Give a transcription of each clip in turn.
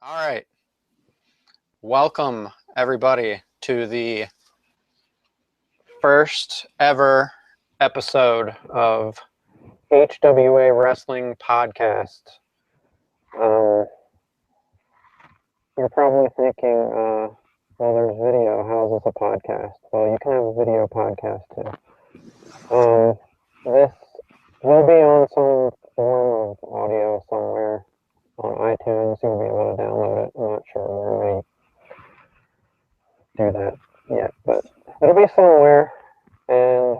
All right. Welcome, everybody, to the first ever episode of HWA Wrestling Podcast. You're probably thinking, well, there's video. How is this a podcast? Well, you can have a video podcast, too. This will be on some form of audio somewhere on iTunes. You'll be able to download it. I'm not sure where we do that yet, but it'll be somewhere, and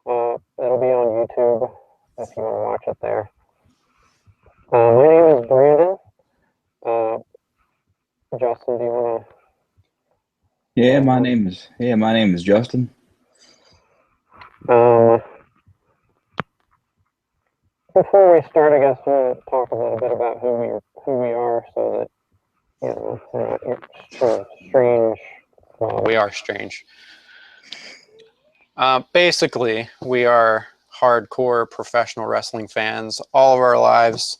it'll be on YouTube if you want to watch it there. My name is Brandon. Justin, do you want to? Yeah, my name is Justin. Before we start, I guess we'll talk a little bit about who we are, so that we're not sort of strange. Well, we are strange. Basically, we are hardcore professional wrestling fans all of our lives.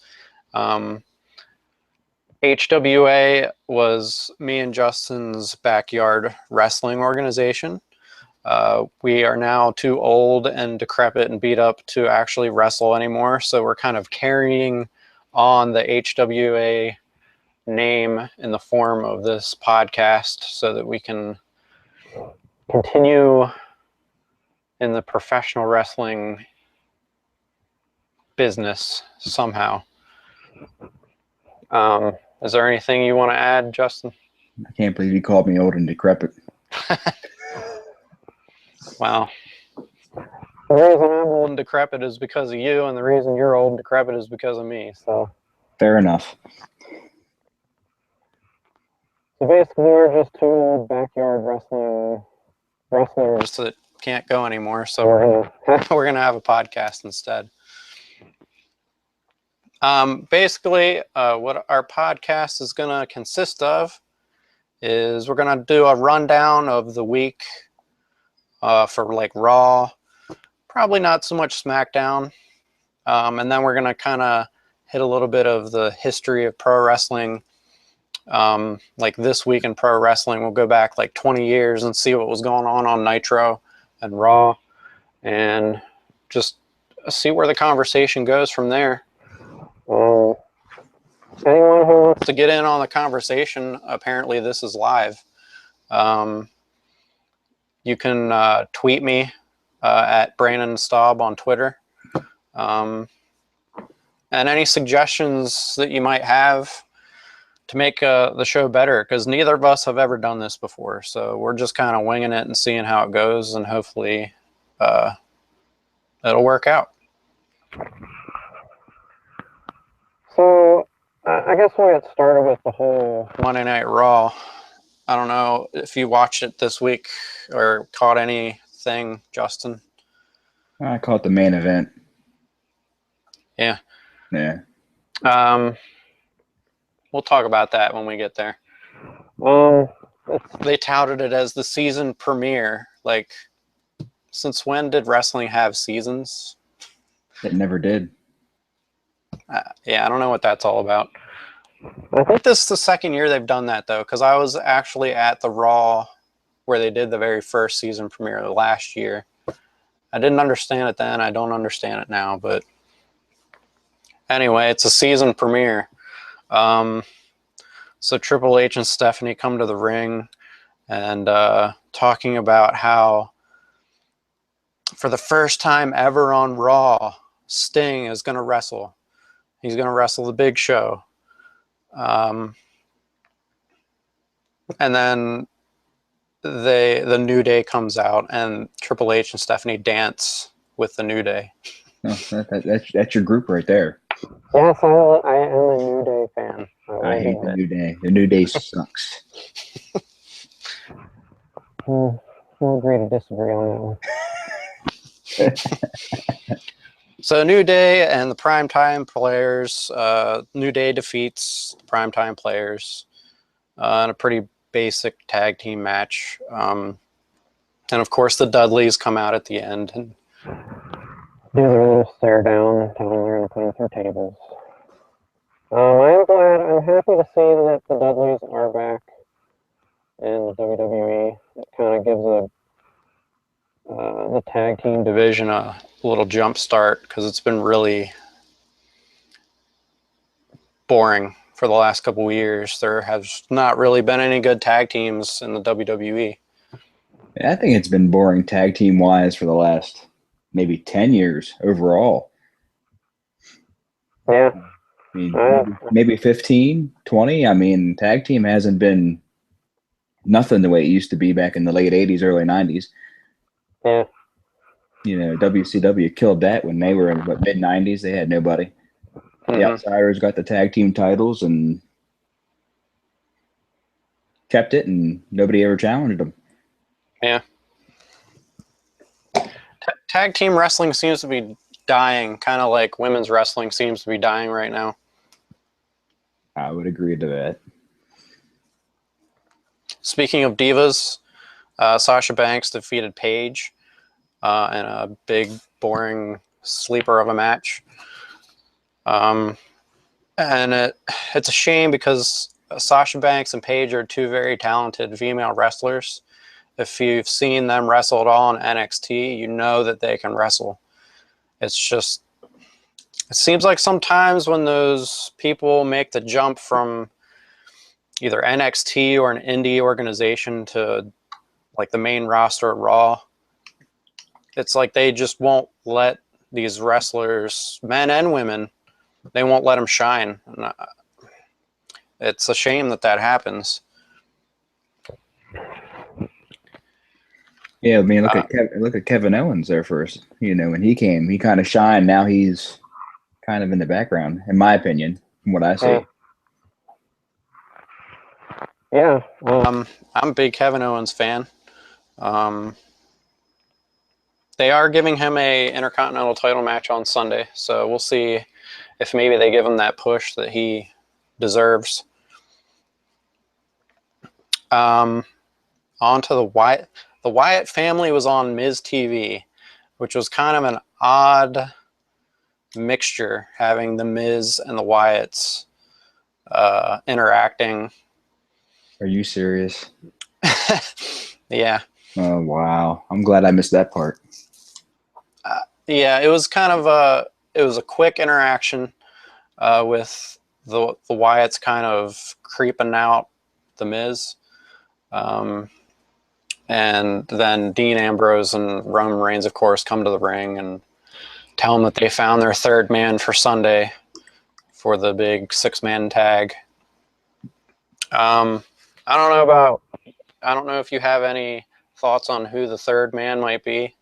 HWA was me and Justin's backyard wrestling organization. We are now too old and decrepit and beat up to actually wrestle anymore, so we're kind of carrying on the HWA name in the form of this podcast so that we can continue in the professional wrestling business somehow. Is there anything you want to add, Justin? I can't believe you called me old and decrepit. Well, the reason I'm old and decrepit is because of you, and the reason you're old and decrepit is because of me. So fair enough. So basically, we're just two old backyard wrestlers that can't go anymore. So we're gonna have a podcast instead. Basically, what our podcast is gonna consist of is we're gonna do a rundown of the week for like Raw, probably not so much SmackDown, and then we're gonna kind of hit a little bit of the history of pro wrestling. Like this week in pro wrestling, we'll go back like 20 years and see what was going on Nitro and Raw, and just see where the conversation goes from there. Anyone who wants to get in on the conversation, apparently this is live. You can tweet me at Brandon Staub on Twitter. And any suggestions that you might have to make the show better, because neither of us have ever done this before. So we're just kind of winging it and seeing how it goes, and hopefully it'll work out. So I guess we'll get started with the whole Monday Night Raw. I don't know if you watched it this week or caught anything, Justin. I caught the main event. Yeah. Yeah. We'll talk about that when we get there. They touted it as the season premiere. Like, since when did wrestling have seasons? It never did. Yeah, I don't know what that's all about. I think this is the second year they've done that, though, because I was actually at the Raw where they did the very first season premiere last year. I didn't understand it then. I don't understand it now, but anyway, it's a season premiere. So Triple H and Stephanie come to the ring and talking about how for the first time ever on Raw, Sting is going to wrestle. He's going to wrestle the Big Show. And then the New Day comes out, and Triple H and Stephanie dance with the New Day. No, that's your group right there. Yes, I am a New Day fan. I hate the New Day. The New Day sucks. We'll agree to disagree on that one. So New Day and the Primetime Players. New Day defeats the Primetime Players in a pretty basic tag team match. And of course the Dudleys come out at the end and do their little stare down, telling them they're going to put them through tables. I'm glad I'm happy to see that the Dudleys are back in the WWE. It kind of gives the tag team division a little jump start because it's been really boring for the last couple of years. There has not really been any good tag teams in the WWE. I think it's been boring tag team wise for the last maybe 10 years overall. Yeah. I mean, maybe 15, 20. I mean, tag team hasn't been nothing the way it used to be back in the late 80s, early 90s. Yeah. You know, WCW killed that when they were in the mid 90s. They had nobody. The Outsiders got the tag team titles and kept it, and nobody ever challenged them. Yeah. Tag team wrestling seems to be dying, kind of like women's wrestling seems to be dying right now. I would agree to that. Speaking of divas, Sasha Banks defeated Paige in a big, boring sleeper of a match. And it's a shame because Sasha Banks and Paige are two very talented female wrestlers. If you've seen them wrestle at all in NXT, you know that they can wrestle. It's just, it seems like sometimes when those people make the jump from either NXT or an indie organization to like the main roster at Raw, it's like they just won't let these wrestlers, men and women, they won't let them shine. And it's a shame that that happens. Yeah, I mean, look at Kevin Owens there first. You know, when he came, he kind of shined. Now he's kind of in the background, in my opinion, from what I see. Yeah. I'm a big Kevin Owens fan. They are giving him a Intercontinental title match on Sunday, so we'll see if maybe they give him that push that he deserves. On to the Wyatt. The Wyatt family was on Miz TV, which was kind of an odd mixture, having the Miz and the Wyatts interacting. Are you serious? Yeah. Oh, wow. I'm glad I missed that part. Yeah, it was kind of a quick interaction with the Wyatts kind of creeping out the Miz. And then Dean Ambrose and Roman Reigns, of course, come to the ring and tell them that they found their third man for Sunday for the big 6-man tag. I don't know if you have any thoughts on who the third man might be.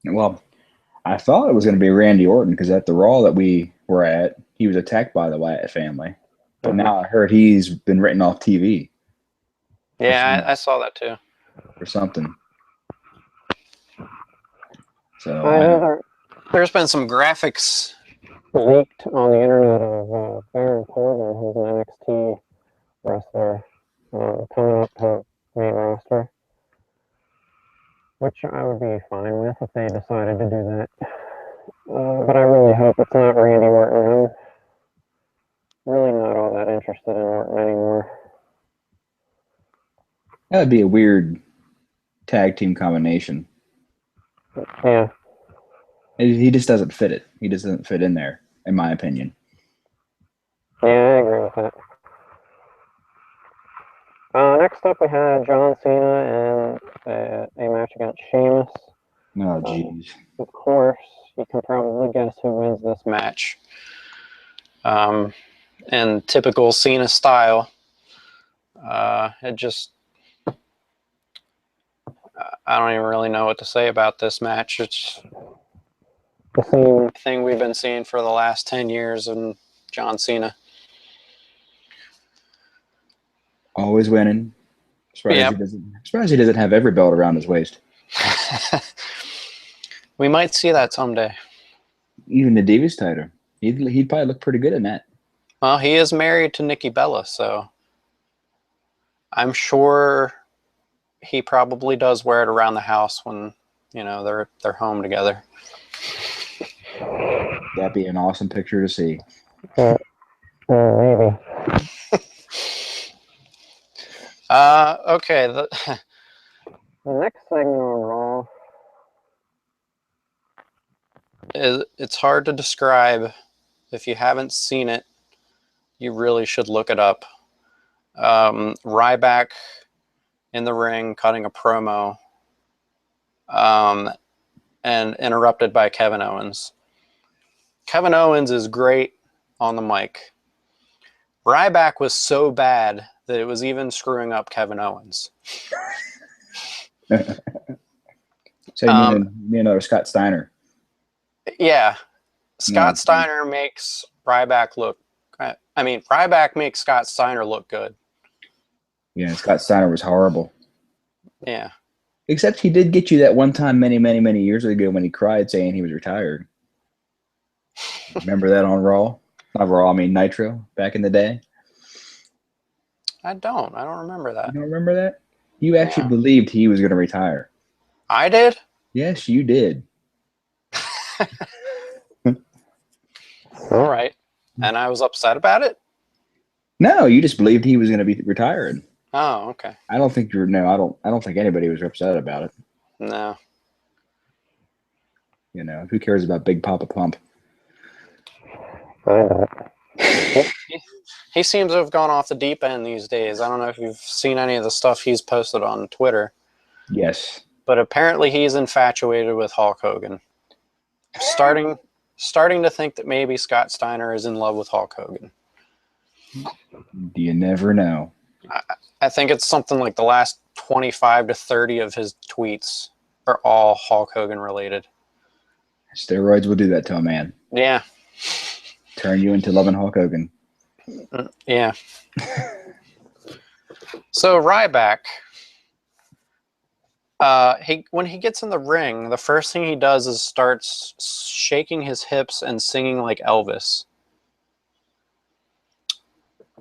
Well, I thought it was going to be Randy Orton because at the Raw that we were at, he was attacked by the Wyatt family. But now I heard he's been written off TV. Yeah, I saw that too. Or something. So there's been some graphics leaked on the internet of Baron Corbin, who's an NXT wrestler, coming up to main roster, which I would be fine with if they decided to do that. But I really hope it's not Randy Orton. I'm really not all that interested in Orton anymore. that would be a weird tag team combination. Yeah. He just doesn't fit it. He just doesn't fit in there, in my opinion. Yeah, I agree with that. Next up, we had John Cena and a match against Sheamus. Oh, jeez. Of course, you can probably guess who wins this match. In typical Cena style, it just... I don't even really know what to say about this match. It's the same thing we've been seeing for the last 10 years in John Cena. Always winning. Surprised he doesn't have every belt around his waist. We might see that someday. Even the Divas title. He'd probably look pretty good in that. Well, he is married to Nikki Bella, so I'm sure he probably does wear it around the house when, you know, they're home together. That'd be an awesome picture to see. Maybe. Okay. The next segment on Raw. It's hard to describe. If you haven't seen it, you really should look it up. Ryback in the ring cutting a promo, and interrupted by Kevin Owens. Kevin Owens is great on the mic. Ryback was so bad that it was even screwing up Kevin Owens. So you mean another Scott Steiner? Yeah. Scott No. Steiner makes Ryback look... Ryback makes Scott Steiner look good. Yeah, Scott Steiner was horrible. Yeah. Except he did get you that one time many, many, many years ago when he cried saying he was retired. Remember that on Raw? Not Raw, I mean Nitro, back in the day? I don't remember that. You don't remember that? You actually believed he was going to retire. I did? Yes, you did. All right. And I was upset about it? No, you just believed he was going to be retired. Oh, okay. I don't think I don't think anybody was upset about it. No. You know, who cares about Big Papa Pump? He seems to have gone off the deep end these days. I don't know if you've seen any of the stuff he's posted on Twitter. Yes. But apparently he's infatuated with Hulk Hogan. Starting to think that maybe Scott Steiner is in love with Hulk Hogan. You never know. I think it's something like the last 25 to 30 of his tweets are all Hulk Hogan related. Steroids will do that to a man. Yeah. Turn you into loving Hulk Hogan. Yeah. So Ryback, when he gets in the ring, the first thing he does is starts shaking his hips and singing like Elvis.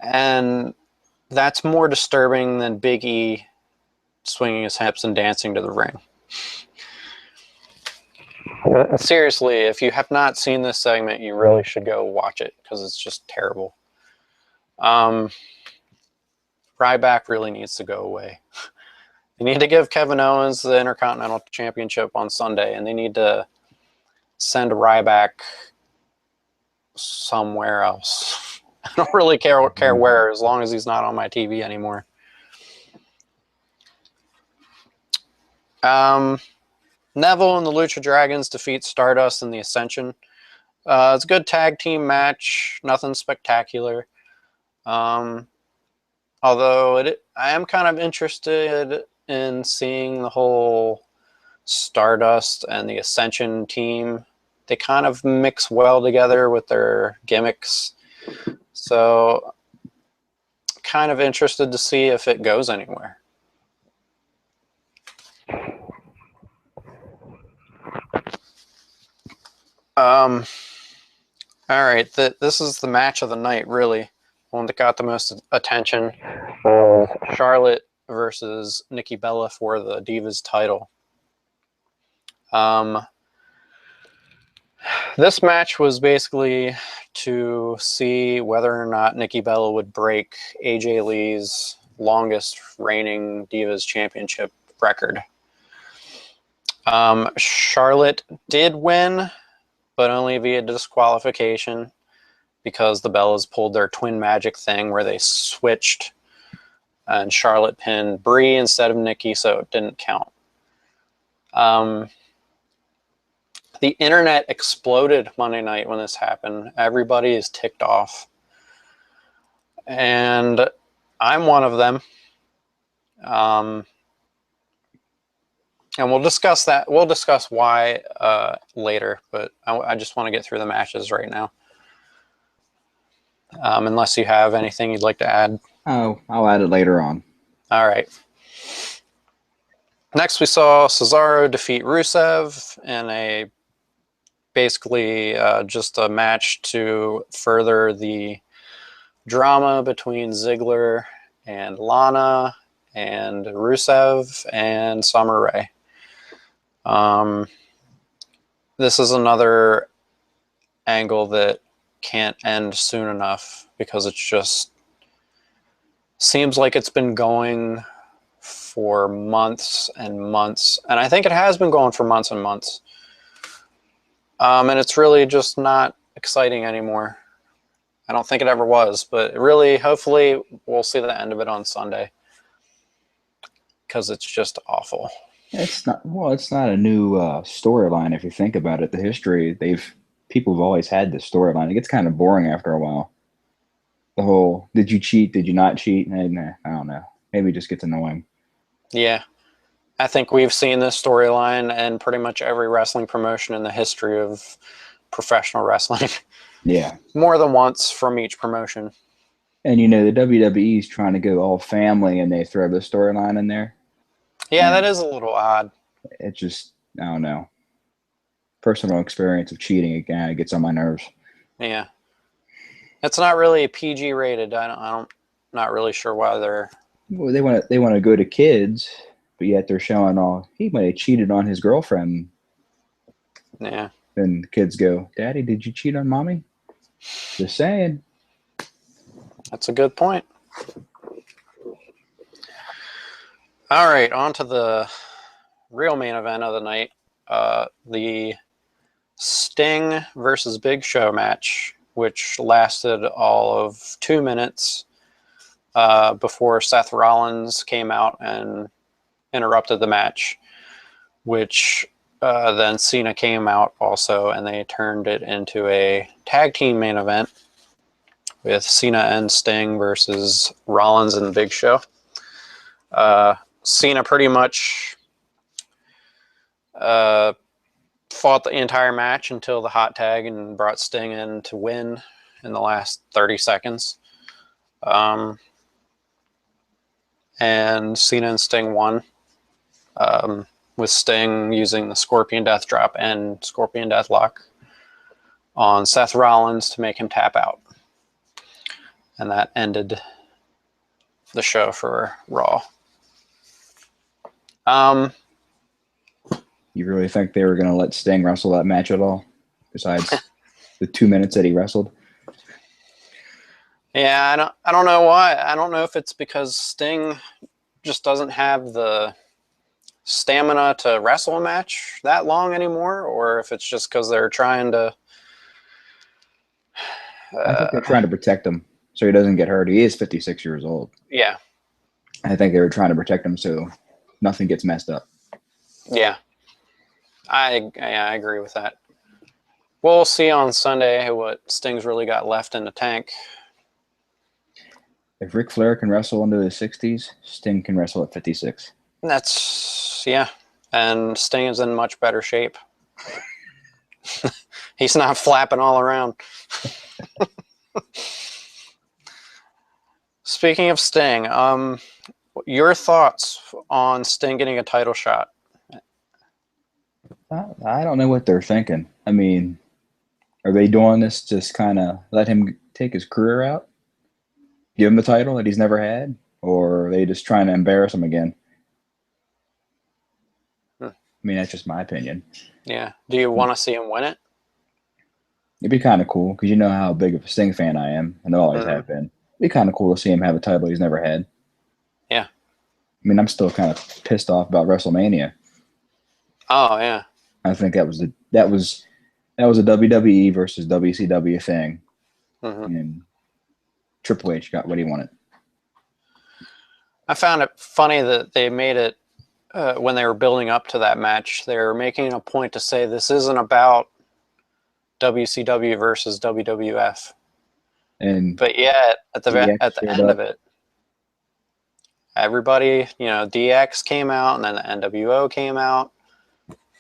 And that's more disturbing than Big E swinging his hips and dancing to the ring. Seriously, if you have not seen this segment, you really should go watch it because it's just terrible. Ryback really needs to go away. They need to give Kevin Owens the Intercontinental Championship on Sunday, and they need to send Ryback somewhere else. I don't really care where, as long as he's not on my TV anymore. Neville and the Lucha Dragons defeat Stardust and the Ascension. It's a good tag team match, nothing spectacular. Although I am kind of interested in seeing the whole Stardust and the Ascension team. They kind of mix well together with their gimmicks. So kind of interested to see if it goes anywhere. All right, this is the match of the night, really. One that got the most attention was Charlotte versus Nikki Bella for the Divas title. This match was basically to see whether or not Nikki Bella would break AJ Lee's longest reigning Divas Championship record. Charlotte did win, but only via disqualification because the Bellas pulled their twin magic thing where they switched and Charlotte pinned Brie instead of Nikki, so it didn't count. The internet exploded Monday night when this happened. Everybody is ticked off. And I'm one of them. And we'll discuss that. We'll discuss why later, but I just want to get through the matches right now. Unless you have anything you'd like to add. Oh, I'll add it later on. All right. Next, we saw Cesaro defeat Rusev in basically just a match to further the drama between Ziggler and Lana and Rusev and Summer Rae. This is another angle that can't end soon enough, because it's just seems like it's been going for months and months, and I think it has been going for months and months. And it's really just not exciting anymore. I don't think it ever was, but really, hopefully, we'll see the end of it on Sunday, because it's just awful. It's not It's not a new storyline if you think about it. The history people have always had this storyline. It gets kind of boring after a while. The whole "did you cheat? Did you not cheat?" Nah, I don't know. Maybe it just gets annoying. Yeah, I think we've seen this storyline in pretty much every wrestling promotion in the history of professional wrestling. Yeah. More than once from each promotion. And the WWE is trying to go all family, and they throw the storyline in there. Yeah, that is a little odd. It just, I don't know. Personal experience of cheating again, it gets on my nerves. Yeah, it's not really PG rated. Not really sure why they're. Well, they want to go to kids, but yet they're showing he might have cheated on his girlfriend. Yeah. Then the kids go, "Daddy, did you cheat on mommy?" Just saying. That's a good point. All right, on to the real main event of the night, the Sting versus Big Show match, which lasted all of 2 minutes before Seth Rollins came out and interrupted the match, which then Cena came out also, and they turned it into a tag team main event with Cena and Sting versus Rollins and Big Show. Cena pretty much fought the entire match until the hot tag and brought Sting in to win in the last 30 seconds. And Cena and Sting won, with Sting using the Scorpion Death Drop and Scorpion Deathlock on Seth Rollins to make him tap out. And that ended the show for Raw. You really think they were going to let Sting wrestle that match at all? Besides the 2 minutes that he wrestled? Yeah, I don't know why. I don't know if it's because Sting just doesn't have the stamina to wrestle a match that long anymore, or if it's just because they're trying to. I think they're trying to protect him so he doesn't get hurt. He is 56 years old. Yeah. I think they were trying to protect him so nothing gets messed up. Yeah. I agree with that. We'll see on Sunday what Sting's really got left in the tank. If Ric Flair can wrestle into his 60s, Sting can wrestle at 56. Yeah. And Sting is in much better shape. He's not flapping all around. Speaking of Sting, your thoughts on Sting getting a title shot? I don't know what they're thinking. I mean, are they doing this just kind of let him take his career out? Give him the title that he's never had? Or are they just trying to embarrass him again? I mean, that's just my opinion. Yeah. Do you want to see him win it? It'd be kind of cool because you know how big of a Sting fan I am, and always have been. It'd be kind of cool to see him have a title he's never had. Yeah. I mean, I'm still kind of pissed off about WrestleMania. Oh yeah. I think that was a WWE versus WCW thing, and Triple H got what he wanted. I found it funny that they made it when they were building up to that match. They were making a point to say this isn't about WCW versus WWF, but yet at the end of it, everybody, DX came out, and then the NWO came out.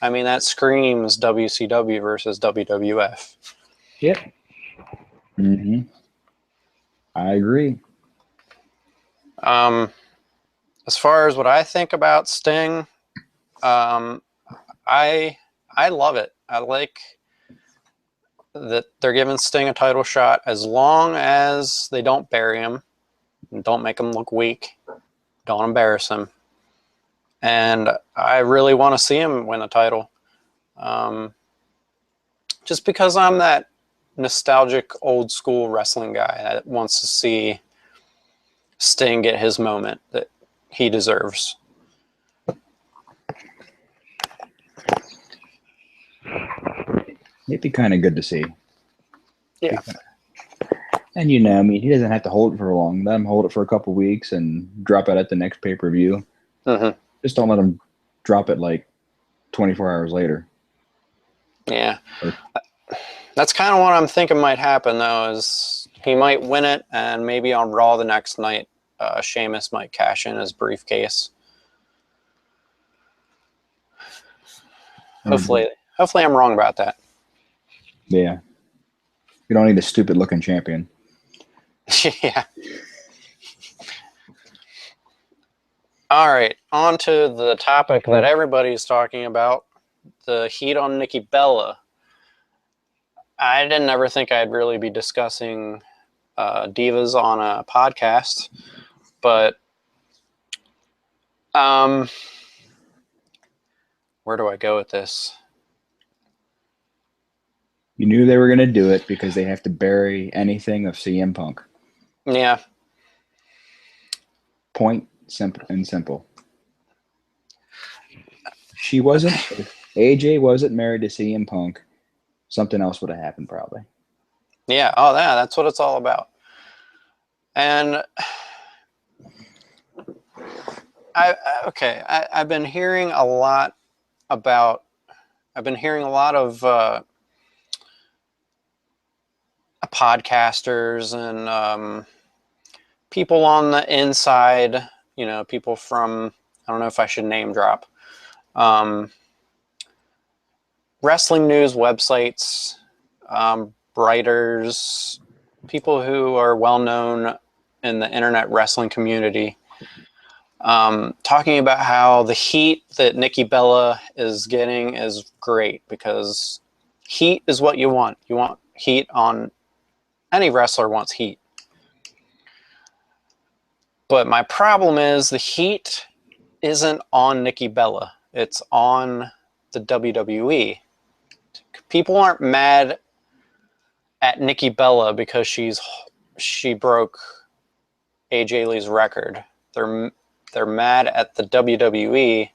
I mean, that screams WCW versus WWF. Yep. Mm-hmm. I agree. As far as what I think about Sting, I love it. I like that they're giving Sting a title shot as long as they don't bury him, and don't make him look weak, don't embarrass him. And I really want to see him win a title. Just because I'm that nostalgic old school wrestling guy that wants to see Sting get his moment that he deserves. It'd be kind of good to see. Yeah. And I mean, he doesn't have to hold it for long. Let him hold it for a couple weeks and drop it at the next pay-per-view. Mm-hmm. Just don't let him drop it like 24 hours later. Yeah. That's kind of what I'm thinking might happen, though, is he might win it, and maybe on Raw the next night, Sheamus might cash in his briefcase. Hopefully I'm wrong about that. Yeah. You don't need a stupid-looking champion. Yeah. All right, on to the topic that everybody's talking about, the heat on Nikki Bella. I didn't ever think I'd really be discussing divas on a podcast, but where do I go with this? You knew they were going to do it because they have to bury anything of CM Punk. Yeah. Point simple. She wasn't. If AJ wasn't married to CM Punk, something else would have happened probably. Yeah. Oh, yeah. That's what it's all about. And I've been hearing a lot about. I've been hearing a lot of podcasters and people on the inside. People from. I don't know if I should name drop. Wrestling news websites, writers, people who are well known in the internet wrestling community, talking about how the heat that Nikki Bella is getting is great because heat is what you want. You want heat on any wrestler wants heat. But my problem is the heat isn't on Nikki Bella. It's on the WWE. People aren't mad at Nikki Bella because she broke AJ Lee's record. They're mad at the WWE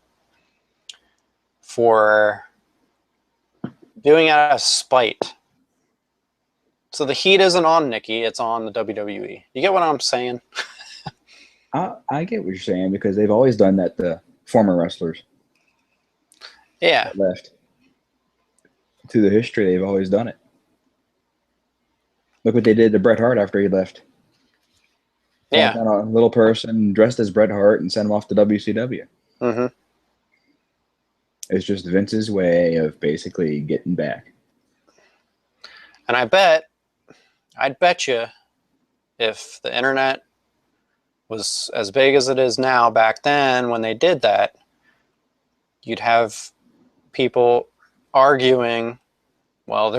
for doing it out of spite. So the heat isn't on Nikki, it's on the WWE. You get what I'm saying? I get what you're saying because they've always done that to former wrestlers. Yeah. That left. Through the history, they've always done it. Look what they did to Bret Hart after he left. Yeah. Found a little person dressed as Bret Hart and sent him off to WCW. Mm-hmm. It's just Vince's way of basically getting back. And I'd bet you if the internet was as big as it is now back then when they did that, you'd have people arguing, well,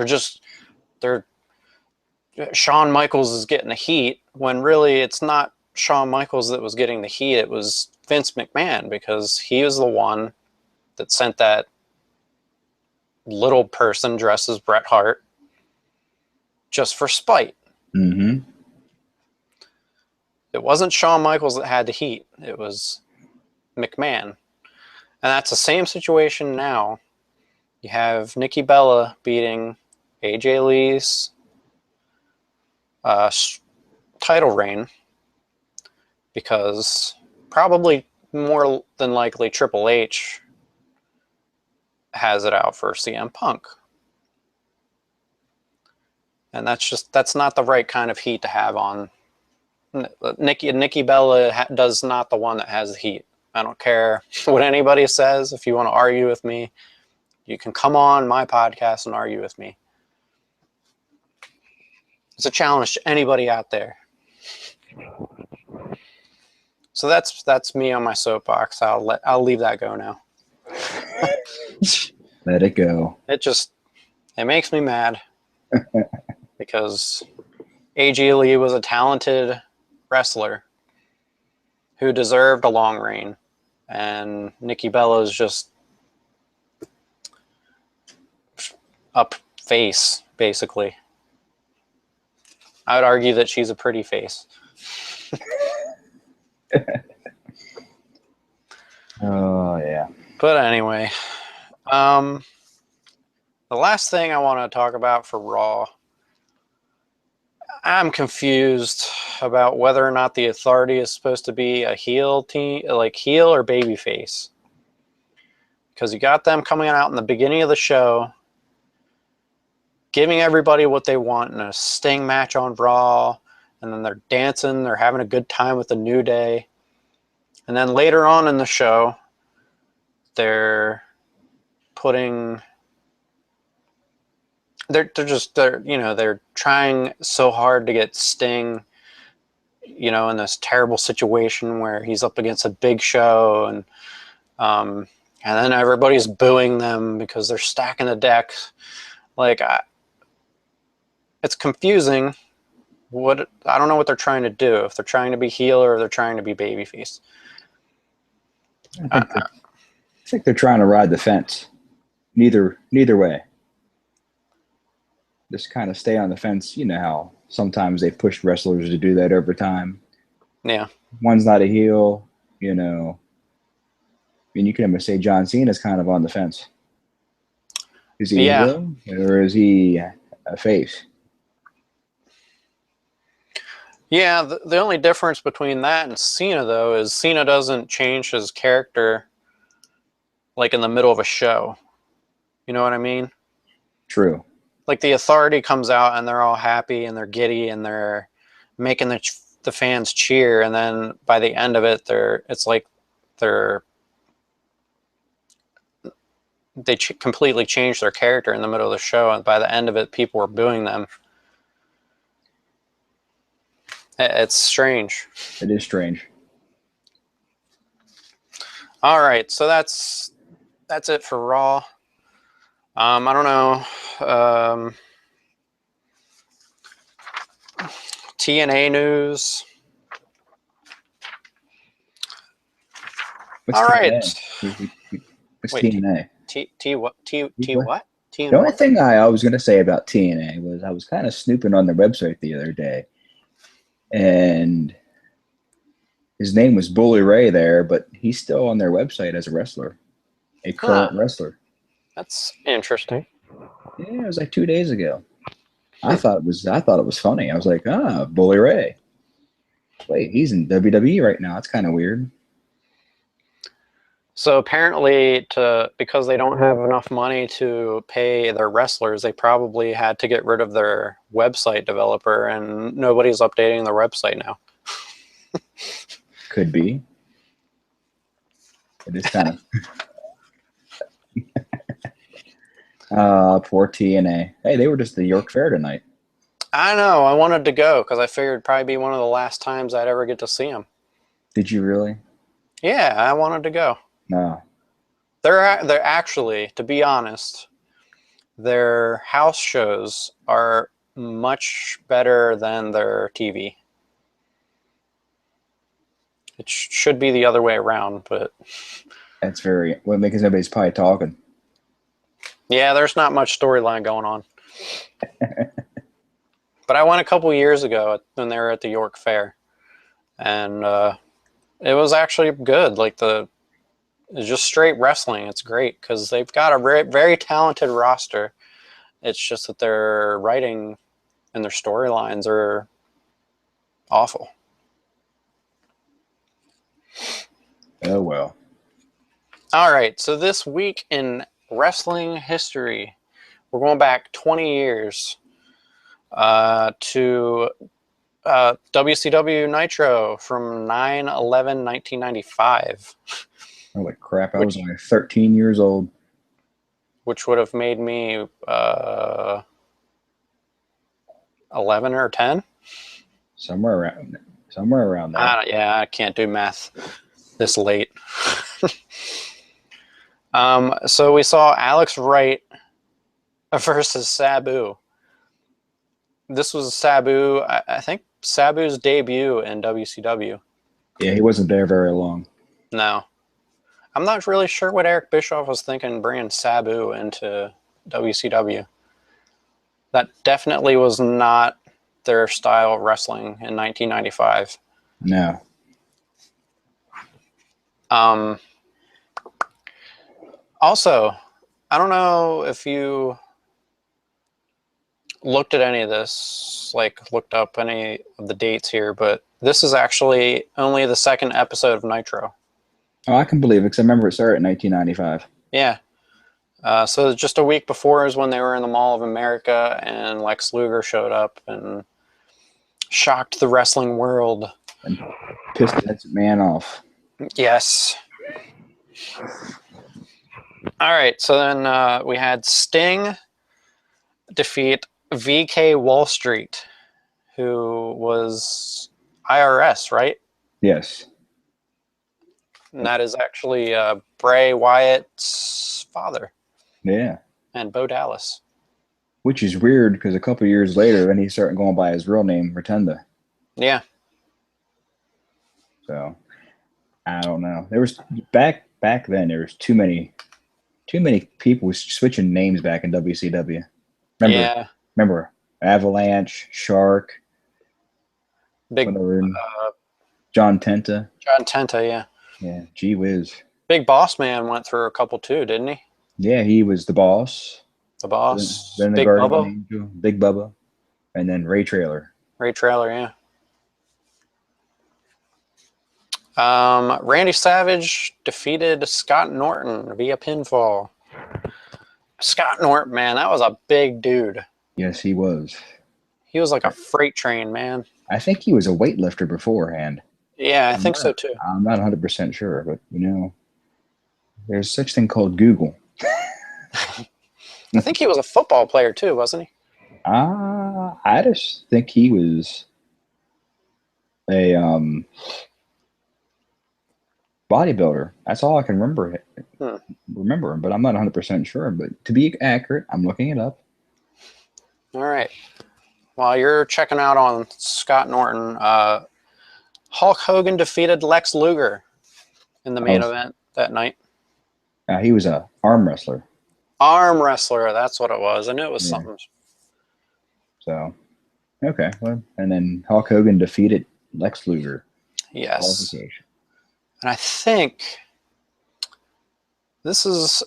Shawn Michaels is getting the heat, when really it's not Shawn Michaels that was getting the heat, it was Vince McMahon, because he was the one that sent that little person dressed as Bret Hart just for spite. Mm-hmm. It wasn't Shawn Michaels that had the heat. It was McMahon. And that's the same situation now. You have Nikki Bella beating AJ Lee's title reign because probably more than likely Triple H has it out for CM Punk. And that's not the right kind of heat to have on. Nikki Bella does not the one that has the heat. I don't care what anybody says. If you want to argue with me, you can come on my podcast and argue with me. It's a challenge to anybody out there. So that's me on my soapbox. I'll leave that go now. Let it go. It makes me mad because AJ Lee was a talented wrestler who deserved a long reign, and Nikki Bella is just up face basically. I would argue that she's a pretty face. Oh, yeah. But anyway, the last thing I want to talk about for Raw, I'm confused about whether or not the Authority is supposed to be a heel team, like heel or babyface. Because you got them coming out in the beginning of the show, giving everybody what they want in a Sting match on Raw, and then they're dancing, they're having a good time with the New Day. And then later on in the show, they're putting... They're trying so hard to get Sting, in this terrible situation where he's up against a Big Show, and then everybody's booing them because they're stacking the deck. Like, it's confusing. I don't know what they're trying to do. If they're trying to be heel or they're trying to be babyface. I think they're trying to ride the fence. Neither way. Just kind of stay on the fence. You know how sometimes they push wrestlers to do that over time. Yeah. One's not a heel, I mean, you can almost say John Cena's kind of on the fence. Is he a heel or is he a face? Yeah, the only difference between that and Cena, though, is Cena doesn't change his character like in the middle of a show. You know what I mean? True. Like the Authority comes out and they're all happy and they're giddy and they're making the fans cheer, and then by the end of it, they completely change their character in the middle of the show, and by the end of it, people were booing them. It's strange. It is strange. All right, so that's it for Raw. I don't know. TNA news. What's all TNA? right. What's Wait, TNA? What? The only thing I was going to say about TNA was I was kind of snooping on their website the other day, and his name was Bully Ray there, but he's still on their website as a wrestler, a current wrestler. That's interesting. Yeah, it was like 2 days ago. I thought it was funny. I was like, Bully Ray. Wait, he's in WWE right now. That's kind of weird. So apparently, because they don't have enough money to pay their wrestlers, they probably had to get rid of their website developer, and nobody's updating their website now. Could be. It is kind of... poor TNA. Hey, they were just at the York Fair tonight. I know. I wanted to go because I figured it'd probably be one of the last times I'd ever get to see them. Did you really? Yeah, I wanted to go. No. They're actually, to be honest, their house shows are much better than their TV. It should be the other way around, but... That's because everybody's probably talking. Yeah, there's not much storyline going on. But I went a couple years ago when they were at the York Fair, and it was actually good. Like it's just straight wrestling. It's great because they've got a very, very talented roster. It's just that their writing and their storylines are awful. Oh, well. All right, so this week in wrestling history, we're going back 20 years to WCW Nitro from 9/11/1995. Holy crap, I was only 13 years old. Which would have made me 11 or 10? Somewhere around there. Yeah, I can't do math this late. So we saw Alex Wright versus Sabu. This was Sabu, I think Sabu's debut in WCW. Yeah, he wasn't there very long. No. I'm not really sure what Eric Bischoff was thinking bringing Sabu into WCW. That definitely was not their style of wrestling in 1995. No. Also, I don't know if you looked at any of this, like looked up any of the dates here, but this is actually only the second episode of Nitro. Oh, I can believe it because I remember it started in 1995. Yeah. So just a week before is when they were in the Mall of America, and Lex Luger showed up and shocked the wrestling world. And pissed that man off. Yes. All right, so then we had Sting defeat VK Wall Street, who was IRS, right? Yes. And that is actually Bray Wyatt's father. Yeah. And Bo Dallas. Which is weird because a couple years later, then he started going by his real name, Rotunda. Yeah. So I don't know. There was back then. There was too many people switching names back in WCW. Remember Avalanche, Shark, Big John Tenta. John Tenta, yeah. Yeah, gee whiz. Big Boss Man went through a couple too, didn't he? Yeah, he was the boss. The Boss. Then the Big Guardian Bubba. Angel, Big Bubba, and then Ray Trailer. Ray Trailer, yeah. Randy Savage defeated Scott Norton via pinfall. Scott Norton, man, that was a big dude. Yes, he was. He was like a freight train, man. I think he was a weightlifter beforehand. Yeah, I think so too. I'm not 100% sure, but there's such thing called Google. I think he was a football player too, wasn't he? I just think he was a bodybuilder. That's all I can remember. Remember him, but I'm not 100% sure. But to be accurate, I'm looking it up. All right. While you're checking out on Scott Norton, Hulk Hogan defeated Lex Luger in the main event that night. He was a arm wrestler. Arm wrestler, that's what it was. I knew it was something. So, okay. Well, and then Hulk Hogan defeated Lex Luger. Yes. And I think this is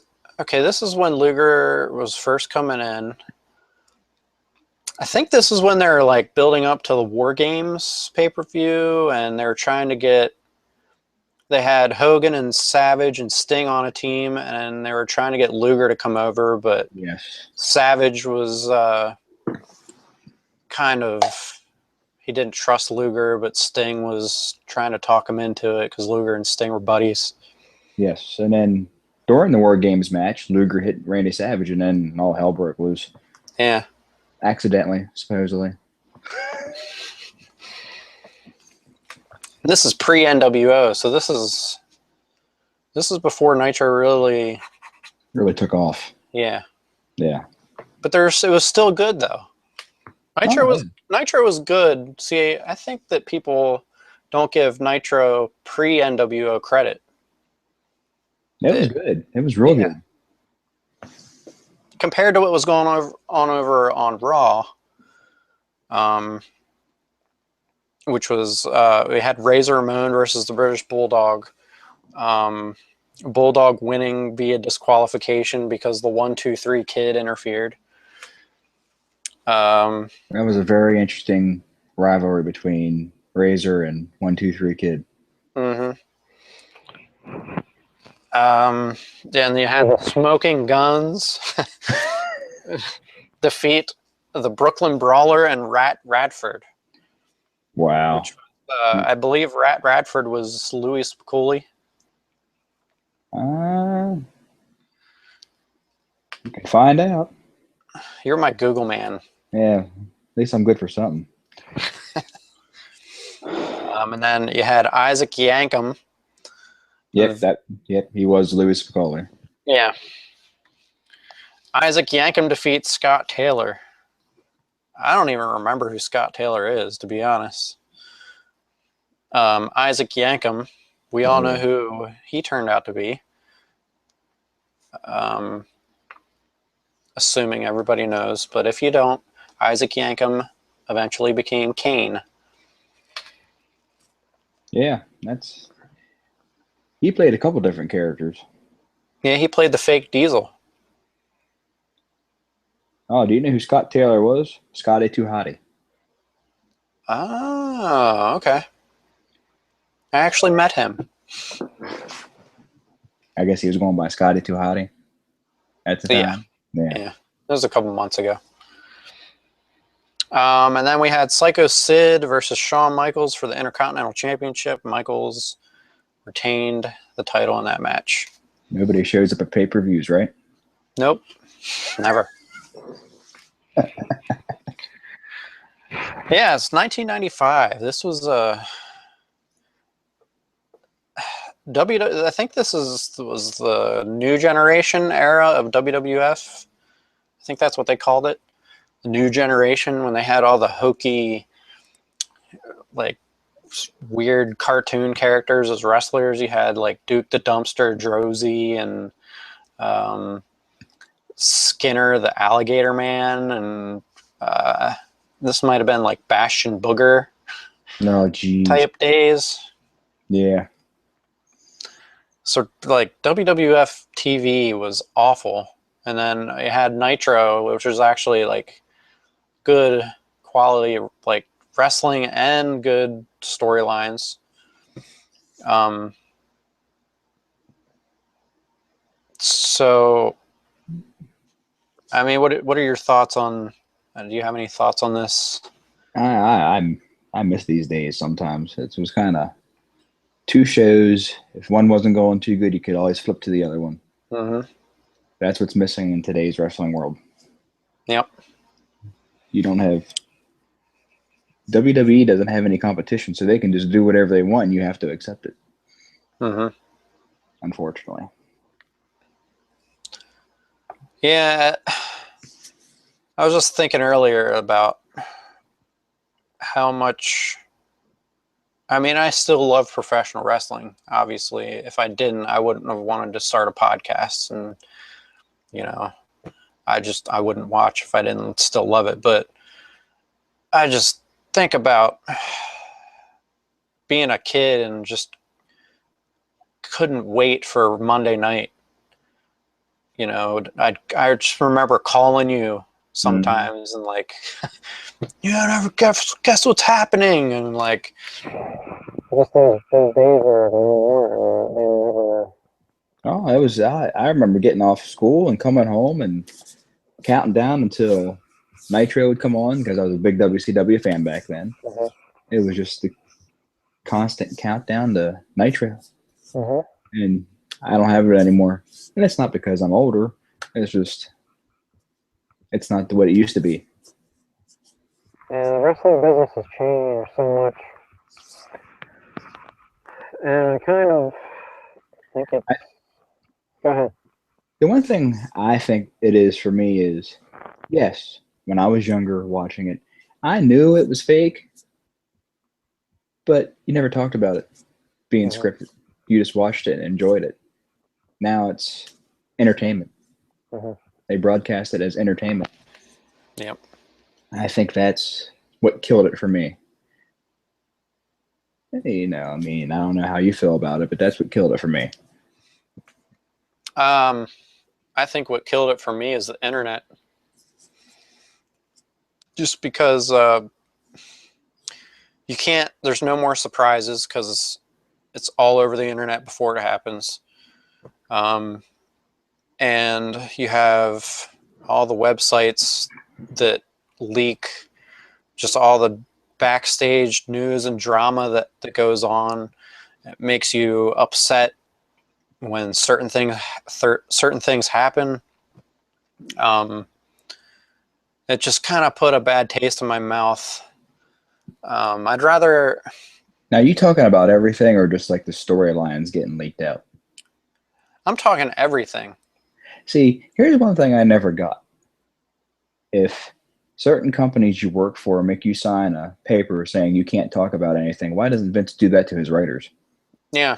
when Luger was first coming in. I think this is when they're like building up to the War Games pay-per-view, and they're trying to get. They had Hogan and Savage and Sting on a team, and they were trying to get Luger to come over, but Savage was he didn't trust Luger, but Sting was trying to talk him into it because Luger and Sting were buddies. Yes, and then during the War Games match, Luger hit Randy Savage, and then all hell broke loose. Yeah. Accidentally, supposedly. This is pre-NWO, so this is before Nitro really took off. Yeah. Yeah. But it was still good though. Nitro was good. See, I think that people don't give Nitro pre-NWO credit. It was good. It was real good. Compared to what was going over on Raw, which was we had Razor Ramon versus the British Bulldog. Bulldog winning via disqualification because the 1-2-3 Kid interfered. That was a very interesting rivalry between Razor and 1-2-3 Kid. Mm-hmm. Then you had the Smoking Guns defeat the Brooklyn Brawler and Rat Radford. Wow. Which, I believe Rat Radford was Louis Cooley. You can find out. You're my Google man. Yeah, at least I'm good for something. And then you had Isaac Yankem. Yep, he was Louis Cooley. Yeah. Isaac Yankem defeats Scott Taylor. I don't even remember who Scott Taylor is, to be honest. Isaac Yankem, we all know who he turned out to be. Assuming everybody knows, but if you don't, Isaac Yankem eventually became Kane. Yeah, he played a couple different characters. Yeah, he played the fake Diesel. Oh, do you know who Scott Taylor was? Scotty Too Hottie. Oh, okay. I actually met him. I guess he was going by Scotty Too Hottie at the time. Yeah. It was a couple months ago. And then we had Psycho Sid versus Shawn Michaels for the Intercontinental Championship. Michaels retained the title in that match. Nobody shows up at pay-per-views, right? Nope. Never. Yeah, it's 1995. This was I think this was the new generation era of WWF. I think that's what they called it. The new generation, when they had all the hokey, like, weird cartoon characters as wrestlers. You had like Duke the Dumpster Drozy and Skinner the Alligator Man, and this might have been like Bastion Booger type days. Yeah. So like WWF TV was awful, and then it had Nitro, which was actually like good quality, like wrestling and good storylines. So, I mean, what are your thoughts on? Do you have any thoughts on this? I miss these days sometimes. It was kind of two shows. If one wasn't going too good, you could always flip to the other one. Mm-hmm. That's what's missing in today's wrestling world. Yep. You don't have WWE doesn't have any competition, so they can just do whatever they want, and you have to accept it. Mm-hmm. Unfortunately. Yeah. I was just thinking earlier about how much. I mean, I still love professional wrestling. Obviously, if I didn't, I wouldn't have wanted to start a podcast, and I wouldn't watch if I didn't still love it. But I just think about being a kid and just couldn't wait for Monday night. I just remember calling you sometimes and like, you never guess what's happening, and like, Just those days are more. Oh, it was. I remember getting off school and coming home and counting down until Nitro would come on because I was a big WCW fan back then. Mm-hmm. It was just the constant countdown to Nitro, and I don't have it anymore. And it's not because I'm older. It's just it's not what it used to be. And the wrestling business has changed so much. And I kind of think it's... Go ahead. The one thing I think it is for me is, yes, when I was younger watching it, I knew it was fake, but you never talked about it being scripted. You just watched it and enjoyed it. Now it's entertainment. They broadcast it as entertainment. Yep. I think that's what killed it for me. I mean, I don't know how you feel about it, but that's what killed it for me. I think what killed it for me is the internet. Just because you can't, there's no more surprises because it's all over the internet before it happens. And you have all the websites that leak just all the backstage news and drama that goes on. It makes you upset when certain things happen. It just kind of put a bad taste in my mouth. I'd rather... Now, you talking about everything or just like the storylines getting leaked out? I'm talking everything. See, here's one thing I never got. If certain companies you work for make you sign a paper saying you can't talk about anything, why doesn't Vince do that to his writers? Yeah.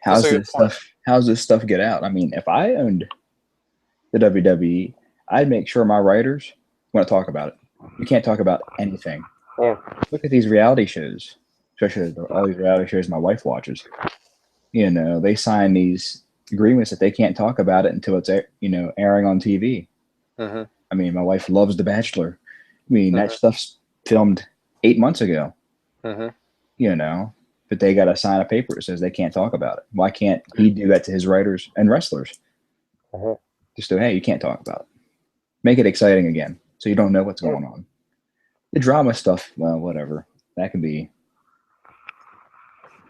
How's this stuff get out? I mean, if I owned the WWE, I'd make sure my writers want to talk about it. You can't talk about anything. Yeah. Look at these reality shows, especially all these reality shows my wife watches. You know, they sign these agreements that they can't talk about it until it's airing on TV. Mm-hmm. I mean, my wife loves The Bachelor. I mean, that Mm-hmm. stuff's filmed 8 months ago. Mm-hmm. You know, but they got to sign a paper that says they can't talk about it. Why can't he do that to his writers and wrestlers? Mm-hmm. Just hey, you can't talk about it. Make it exciting again, so you don't know what's Yeah. going on. The drama stuff, well, whatever. That can be.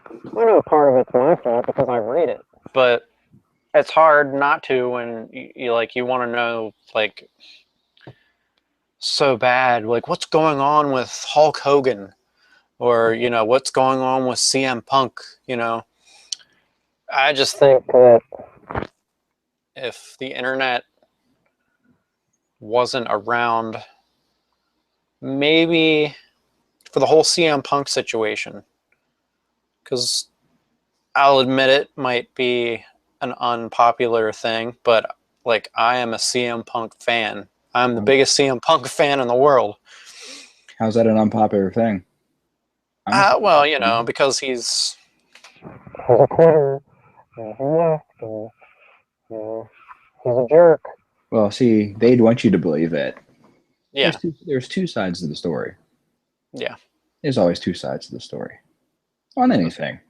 I know part of it's my fault because I read it. But it's hard not to when you want to know like so bad like what's going on with Hulk Hogan or what's going on with CM Punk. I just think that if the internet wasn't around, maybe for the whole CM Punk situation, because I'll admit it might be an unpopular thing, but like I am a CM Punk fan. I'm the biggest CM Punk fan in the world. How's that an unpopular thing? Well, because he's a quitter. And he left. And, he's a jerk. Well, see, they'd want you to believe that. Yeah. There's two sides to the story. Yeah. There's always two sides to the story on anything.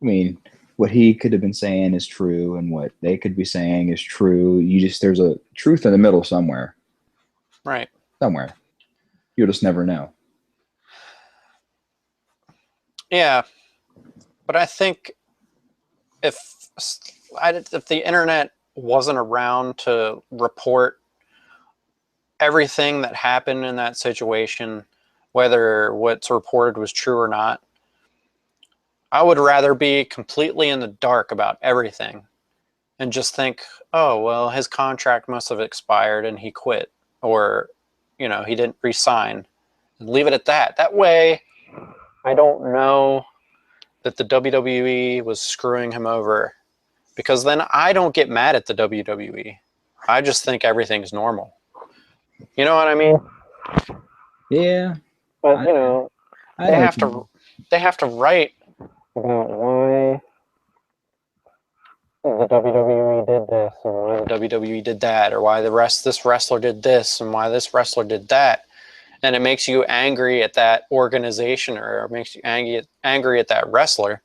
I mean, what he could have been saying is true, and what they could be saying is true. There's a truth in the middle somewhere. Right. Somewhere. You'll just never know. Yeah. But I think if the internet wasn't around to report everything that happened in that situation, whether what's reported was true or not, I would rather be completely in the dark about everything and just think, oh, well, his contract must have expired and he quit, or, he didn't resign, and leave it at that. That way, I don't know that the WWE was screwing him over, because then I don't get mad at the WWE. I just think everything's normal. You know what I mean? Yeah. But, they have to write about why the WWE did this and why the WWE did that, or why this wrestler did this and why this wrestler did that. And it makes you angry at that organization, or it makes you angry at that wrestler.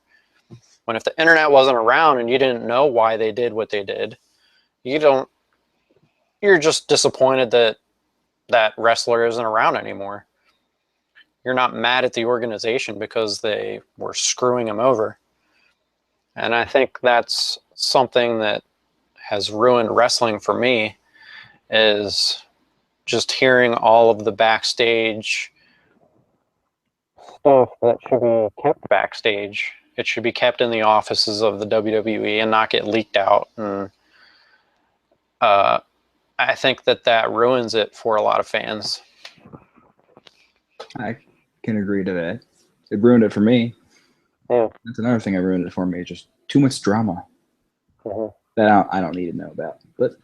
When if the internet wasn't around and you didn't know why they did what they did, you're just disappointed that that wrestler isn't around anymore. You're not mad at the organization because they were screwing him over. And I think that's something that has ruined wrestling for me, is just hearing all of the backstage stuff that should be kept backstage. It should be kept in the offices of the WWE and not get leaked out. And I think that ruins it for a lot of fans. I can agree to that. It ruined it for me. Yeah. That's another thing that ruined it for me. Just too much drama that I don't need to know about. But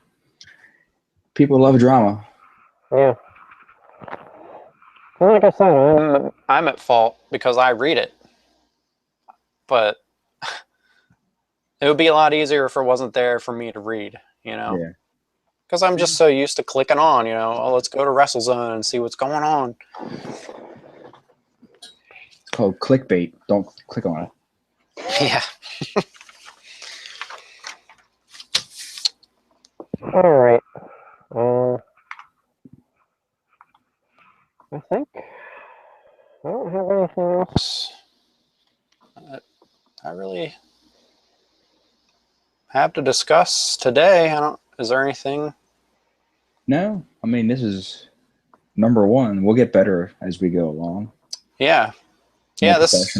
people love drama. Yeah. Well, like I said, I'm at fault because I read it. But it would be a lot easier if it wasn't there for me to read, Yeah. Because I'm just so used to clicking on, oh, let's go to WrestleZone and see what's going on. It's called clickbait. Don't click on it. Yeah. all right. I think I don't have anything else. I really have to discuss today. Is there anything? No, I mean, this is number one. We'll get better as we go along. Yeah. Yeah, this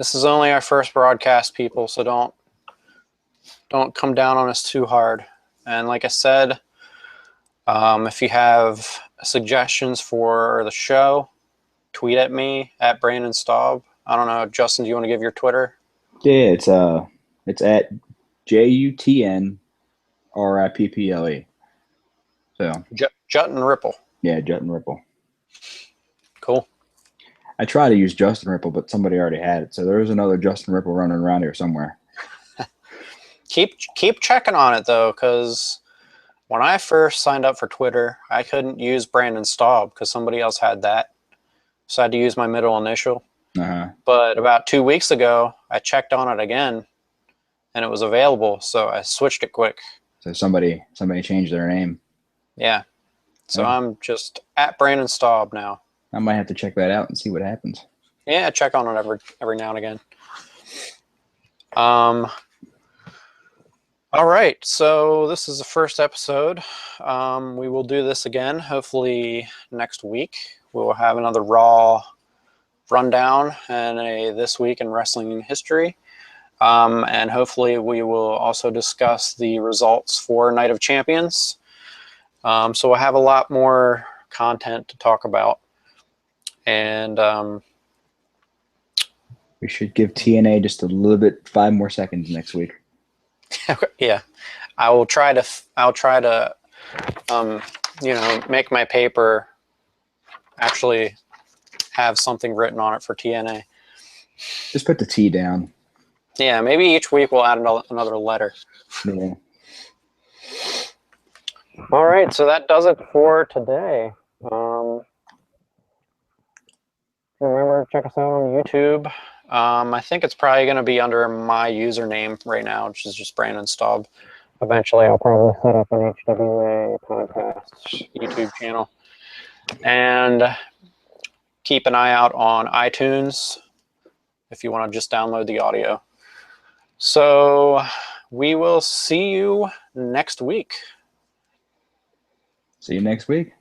is only our first broadcast, people, so don't come down on us too hard. And like I said, if you have suggestions for the show, tweet at me at Brandon Staub. I don't know, Justin, do you want to give your Twitter? Yeah, it's at JUTNRIPPLE. So Jut and Ripple. Yeah, Jut and Ripple. I try to use Justin Ripple, but somebody already had it. So there is another Justin Ripple running around here somewhere. Keep checking on it though, because when I first signed up for Twitter, I couldn't use Brandon Staub because somebody else had that, so I had to use my middle initial. But about 2 weeks ago, I checked on it again, and it was available, so I switched it quick. So somebody changed their name. Yeah. So Yeah. I'm just at Brandon Staub now. I might have to check that out and see what happens. Yeah, check on it every now and again. All right, so this is the first episode. We will do this again, hopefully next week. We will have another Raw rundown and a This Week in Wrestling History. And hopefully we will also discuss the results for Night of Champions. So we'll have a lot more content to talk about. And we should give TNA just a little bit, 5 more seconds next week. Yeah, I'll try to make my paper actually have something written on it for TNA. Just put the T down. Yeah, maybe each week we'll add another letter. Yeah. All right, so that does it for today. Remember, check us out on YouTube. I think it's probably going to be under my username right now, which is just Brandon Staub. Eventually, I'll probably set up an HWA podcast YouTube channel. And keep an eye out on iTunes if you want to just download the audio. So we will see you next week. See you next week.